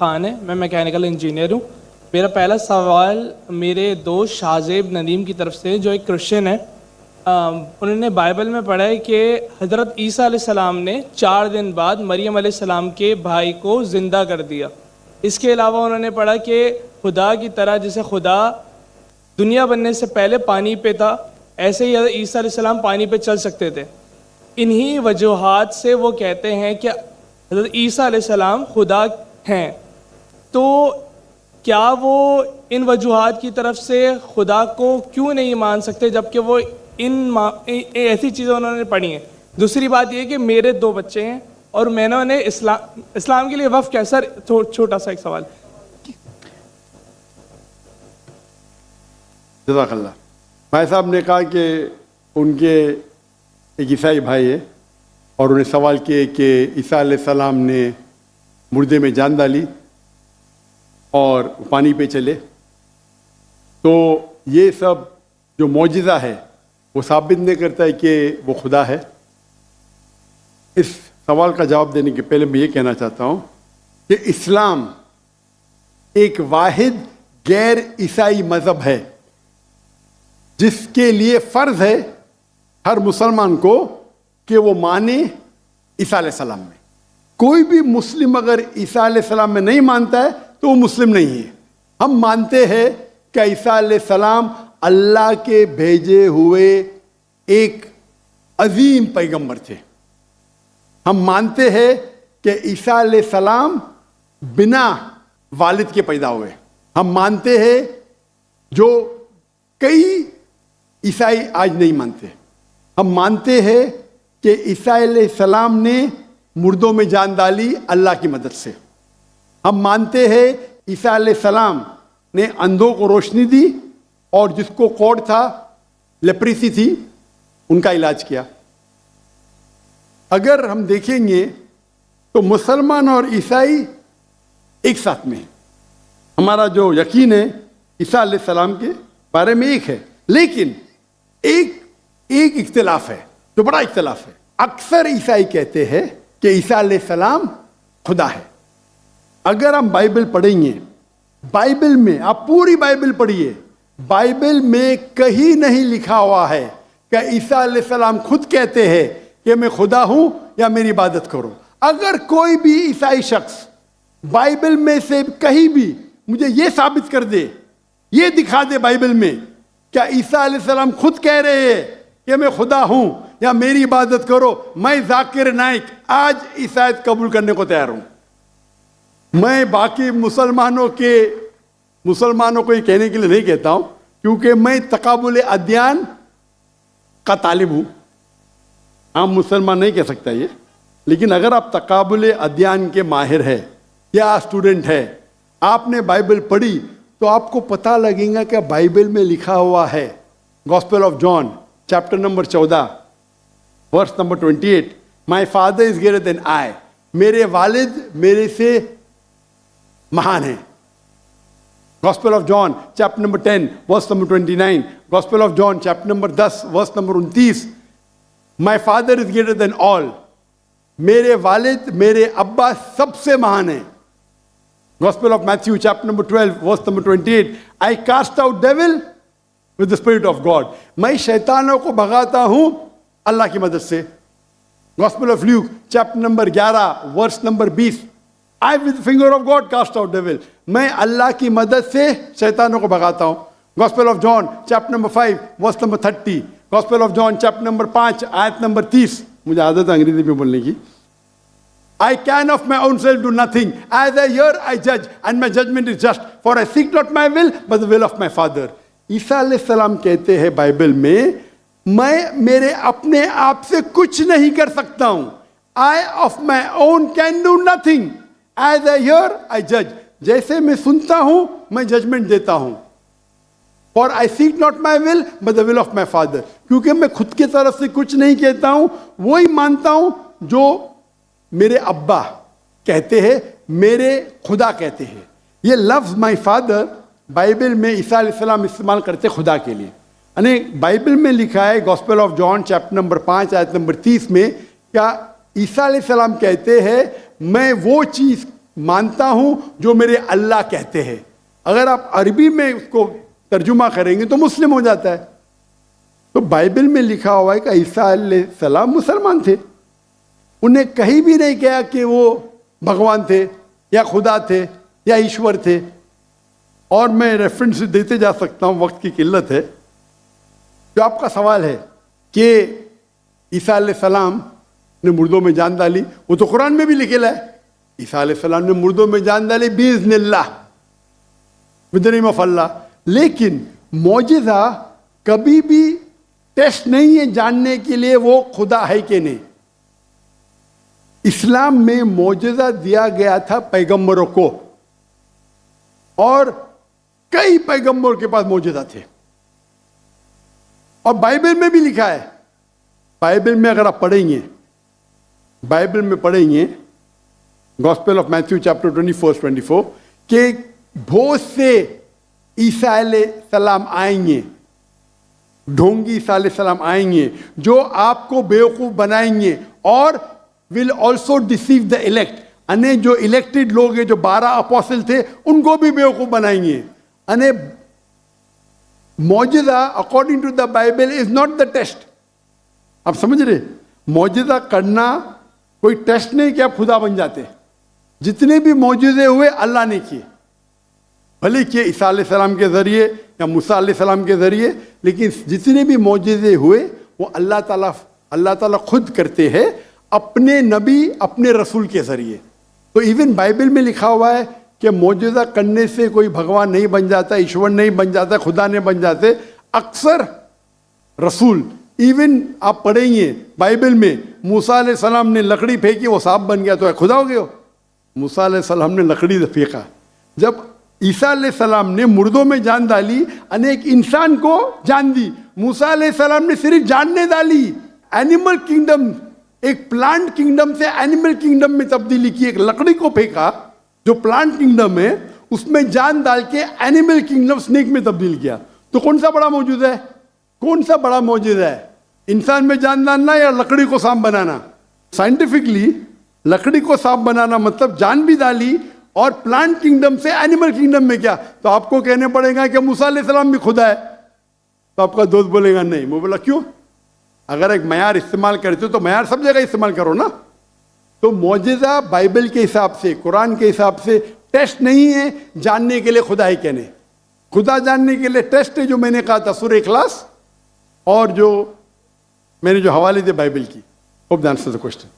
खान है, मैं mechanical engineer हूँ। मेरा पहला सवाल मेरे दोस्त शाहजेब नदीम की तरफ से, जो एक क्रिश्चियन है। उन्होंने बाइबल में पढ़ा है कि हज़रत ईसा अलैहिस्सलाम ने 4 दिन बाद मरियम अलैहिस्सलाम के भाई को ज़िंदा कर दिया। इसके अलावा उन्होंने पढ़ा कि खुदा की तरह जैसे खुदा दुनिया बनने से पहले पानी पे था, ऐसे ही हज़रत ईसा अलैहिस्सलाम पानी पे चल सकते थे। इन्हीं वजूहात से वो कहते हैं कि हज़रत ईसा अलैहिस्सलाम खुदा हैं। तो क्या वो इन वजूहात की तरफ से खुदा को क्यों नहीं मान सकते, जबकि वो ऐसी चीज़ें उन्होंने पढ़ी हैं। दूसरी बात ये कि मेरे 2 बच्चे हैं और मैंने उन्हें इस्लाम के लिए वफ़ किया। सर छोटा सा एक सवाल। जज़ाकल्लाह। भाई साहब ने कहा कि उनके एक ईसाई भाई है और उन्हें सवाल किए कि ईसा अलैहिस्सलाम ने मुर्दे में जान डाली और पानी पे चले, तो ये सब जो मौजिज़ा है वो साबित नहीं करता है कि वो खुदा है। इस सवाल का जवाब देने के पहले मैं ये कहना चाहता हूँ कि इस्लाम एक वाहिद गैर ईसाई मज़हब है जिसके लिए फ़र्ज़ है हर मुसलमान को कि वो माने ईसा अलैहिस्सलाम में। कोई भी मुस्लिम अगर ईसा अलैहिस्सलाम में नहीं मानता है तो वो मुस्लिम नहीं है। हम मानते हैं कि ईसा अलैहिस्सलाम अल्लाह के भेजे हुए एक अजीम पैगंबर थे। हम मानते हैं कि ईसा अलैहिस्सलाम बिना वालिद के पैदा हुए। हम मानते हैं जो कई ईसाई आज नहीं मानते। हम मानते हैं कि ईसा अलैहिस्सलाम ने मुर्दों में जान डाली अल्लाह की मदद से। हम मानते हैं ईसा अलैहिस्सलाम ने अंधों को रोशनी दी और जिसको कोढ़ था, लेप्रेसी थी, उनका इलाज किया। अगर हम देखेंगे तो मुसलमान और ईसाई एक साथ में हैं। हमारा जो यकीन है ईसा अलैहिस्सलाम के बारे में एक है, लेकिन एक इख्तिलाफ है जो बड़ा इख्तिलाफ है। अक्सर ईसाई कहते हैं कि ईसा अलैहिस्सलाम खुदा है। अगर हम बाइबल पढ़ेंगे, बाइबल में आप पूरी बाइबल पढ़िए, बाइबल में कहीं नहीं लिखा हुआ है कि ईसा अलैहिस्सलाम खुद कहते हैं कि मैं खुदा हूं या मेरी इबादत करो। अगर कोई भी ईसाई शख्स बाइबल में से कहीं भी मुझे ये साबित कर दे, ये दिखा दे बाइबल में क्या ईसा अलैहिस्सलाम खुद कह रहे हैं कि मैं खुदा हूं या मेरी इबादत करो, मैं जाकिर नाइक आज ईसाईयत कबूल करने को तैयार हूं। मैं बाकी मुसलमानों को ये कहने के लिए नहीं कहता हूं, क्योंकि मैं तकाबुल अदयान का तालिब हूं। आम मुसलमान नहीं कह सकता ये, लेकिन अगर आप तकाबुल अदयान के माहिर है या स्टूडेंट है, आपने बाइबल पढ़ी तो आपको पता लगेगा कि बाइबल में लिखा हुआ है, gospel of John chapter number 14 verse number 28, my father is greater than I, मेरे वालिद मेरे से महान है। Gospel of John chapter number 10 verse number 29, gospel of John chapter number 10 verse number 29, my father is greater than all, मेरे वालिद मेरे अब्बा सबसे महान है। Gospel of Matthew chapter number 12 verse number 28, I cast out devil with the spirit of God, मैं शैतानों को भगाता हूं अल्लाह की मदद से। Gospel of Luke chapter number 11 verse number 20, I with the finger of God cast out devil, मैं अल्लाह की मदद से शैतानों को भगाता हूं। Gospel of John chapter number 5 verse number 30, Gospel of John chapter number 5 आयत नंबर 30, मुझे आदत है अंग्रेजी में बोलने की। I can of my own self do nothing. As I hear, I judge, and my judgment is just. For I seek not my will, but the will of my Father. ईसा अलैहिस्सलाम कहते हैं बाइबल में, मैं मेरे अपने आप से कुछ नहीं कर सकता हूं। I of my own can do nothing. As I hear, I judge. जैसे मैं सुनता हूं, मैं जजमेंट देता हूं। For I seek not my will, but the will of my Father. क्योंकि मैं खुद की तरफ से कुछ नहीं कहता हूं, वही मानता हूं जो मेरे अब्बा कहते हैं, मेरे खुदा कहते हैं। ये लफ्ज़ माई फादर बाइबल में ईसा अलैहिस्सलाम इस्तेमाल करते खुदा के लिए। यानी बाइबल में लिखा है gospel of John chapter number 5 आयत नंबर 30 में, क्या ईसा अलैहिस्सलाम कहते हैं मैं वो चीज़ मानता हूं जो मेरे अल्लाह कहते हैं। अगर आप अरबी में उसको तर्जुमा करेंगे तो मुस्लिम हो जाता है। तो बाइबल में लिखा हुआ है कि ईसा अलैहिस्सलाम मुसलमान थे, उन्हें कहीं भी नहीं कहा कि वो भगवान थे या खुदा थे या ईश्वर थे। और मैं रेफरेंस देते जा सकता हूं, वक्त की किल्लत है। जो आपका सवाल है कि ईसा अलैहिस्सलाम ने मुर्दों में जान डाली, वो तो कुरान में भी लिखेला है, ईसा अलैहिस्सलाम ने मुर्दों में जान डाली बिइज़्निल्लाह, विद द नेम ऑफ अल्लाह। लेकिन मौजिज़ा कभी भी टेस्ट नहीं है जानने के लिए वो खुदा है कि नहीं। इस्लाम में मौजिज़ा दिया गया था पैगंबरों को, और कई पैगंबरों के पास मौजिज़ा थे। और बाइबल में भी लिखा है, बाइबल में अगर आप पढ़ेंगे, बाइबल में पढ़ेंगे गॉस्पेल ऑफ मैथ्यू चैप्टर 24 कि बहुत से ईसा अलैहिस्सलाम आएंगे, ढोंगी ईसा अलैहिस्सलाम आएंगे जो आपको बेवकूफ बनाएंगे, और will also deceive the elect, अने जो इलेक्टेड लोग हैं, जो 12 अपोस्टल थे, उनको भी बेवकूफ बनाएंगे। अने मौजिज़ा according to the Bible is not the test. आप समझ रहे, मौजिज़ा करना कोई टेस्ट नहीं कि आप खुदा बन जाते। जितने भी मौजिज़े हुए अल्लाह ने किए, भले किए ईसा अलैहिस्सलाम के जरिए या मूसा अलैहिस्सलाम के जरिए, लेकिन जितने भी मौजिज़े हुए वो अल्लाह ताला खुद करते हैं अपने नबी, अपने रसूल के जरिए। तो इवन बाइबल में लिखा हुआ है कि मौजिज़ा करने से कोई भगवान नहीं बन जाता, ईश्वर नहीं बन जाता, खुदा नहीं बन जाते। अक्सर रसूल, इवन आप पढ़ेंगे बाइबल में, मूसा अलैहिस्सलाम ने लकड़ी फेंकी, वो सांप बन गया, तो खुदा हो गया। मूसा अलैहिस्सलाम ने लकड़ी फेंका। जब ईसा अलैहिस्सलाम ने मुर्दों में जान डाली, अनेक इंसान को जान दी। मूसा अलैहिस्सलाम ने सिर्फ जानने डाली, एनिमल किंगडम, एक प्लांट किंगडम से एनिमल किंगडम में तब्दीली की। एक लकड़ी को फेंका जो प्लांट किंगडम है, उसमें जान डाल के एनिमल किंगडम स्नेक में तब्दील किया। तो कौन सा बड़ा मौजूद है? कौन सा बड़ा मौजूद है? इंसान में जान डालना या लकड़ी को सांप बनाना? साइंटिफिकली लकड़ी को सांप बनाना मतलब जान भी डाली, और प्लांट किंगडम से एनिमल किंगडम में क्या? तो आपको कहने पड़ेगा कि मूसा अलैहिस्सलाम भी खुदा है। तो आपका दोस्त बोलेगा नहीं। मैं बोला क्यों? अगर एक मयार इस्तेमाल करते हो तो मयार सब जगह इस्तेमाल करो ना। तो मौजिज़ा बाइबल के हिसाब से, कुरान के हिसाब से टेस्ट नहीं है जानने के लिए खुदा है कहने। खुदा जानने के लिए टेस्ट है जो मैंने कहा था सूरह इखलास, और जो मैंने जो हवाले दिए बाइबल की। Hope that answers the question.